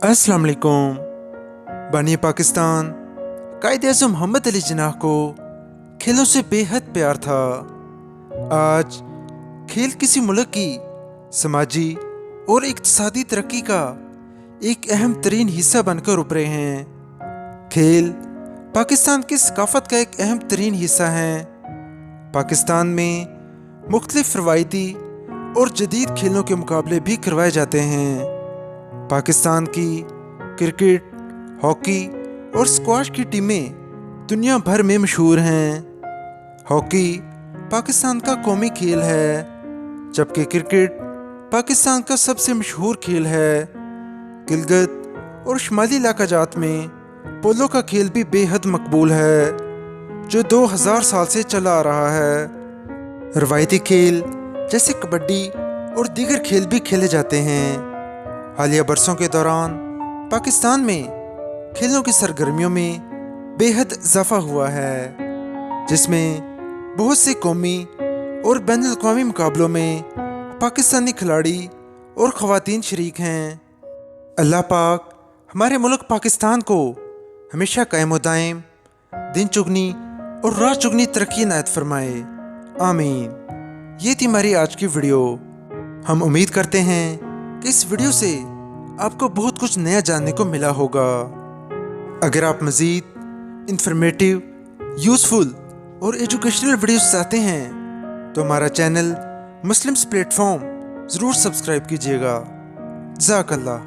अस्सलाम वालेकुम। बानी पाकिस्तान कायद-ए-आज़म मोहम्मद अली जिन्नाह को खेलों से बेहद प्यार था। आज खेल किसी मुल्क की समाजी और इक़्तिसादी तरक्की का एक अहम तरीन हिस्सा बनकर उभरे हैं। खेल पाकिस्तान की सकाफ़त का एक अहम तरीन हिस्सा हैं। पाकिस्तान में मुख्तलिफ रवायती और जदीद खेलों के मुकाबले भी करवाए जाते हैं। पाकिस्तान की क्रिकेट, हॉकी और स्क्वाश की टीमें दुनिया भर में मशहूर हैं। हॉकी पाकिस्तान का कौमी खेल है, जबकि क्रिकेट पाकिस्तान का सबसे मशहूर खेल है। गिलगित और शुमाली इलाका जात में पोलो का खेल भी बेहद मकबूल है, जो 2000 साल से चला आ रहा है। रवायती खेल जैसे कबड्डी और दीगर खेल भी खेले जाते हैं। हालिया बरसों के दौरान पाकिस्तान में खेलों की सरगर्मियों में बेहद इजाफा हुआ है, जिसमें बहुत से कौमी और बैनुल-अक़वामी मुकाबलों में पाकिस्तानी खिलाड़ी और ख़वातीन शरीक हैं। अल्लाह पाक हमारे मुल्क पाकिस्तान को हमेशा कायम व दायम दिन चुगनी और रात चुगनी तरक्की इनायत फरमाए, आमीन। ये थी हमारी आज की वीडियो। हम उम्मीद करते हैं कि इस वीडियो से आपको बहुत कुछ नया जानने को मिला होगा। अगर आप मज़ीद इंफॉर्मेटिव, यूज़फुल और एजुकेशनल वीडियोस चाहते हैं तो हमारा चैनल मुस्लिम्स प्लेटफॉर्म ज़रूर सब्सक्राइब कीजिएगा। जज़ाकल्लाह।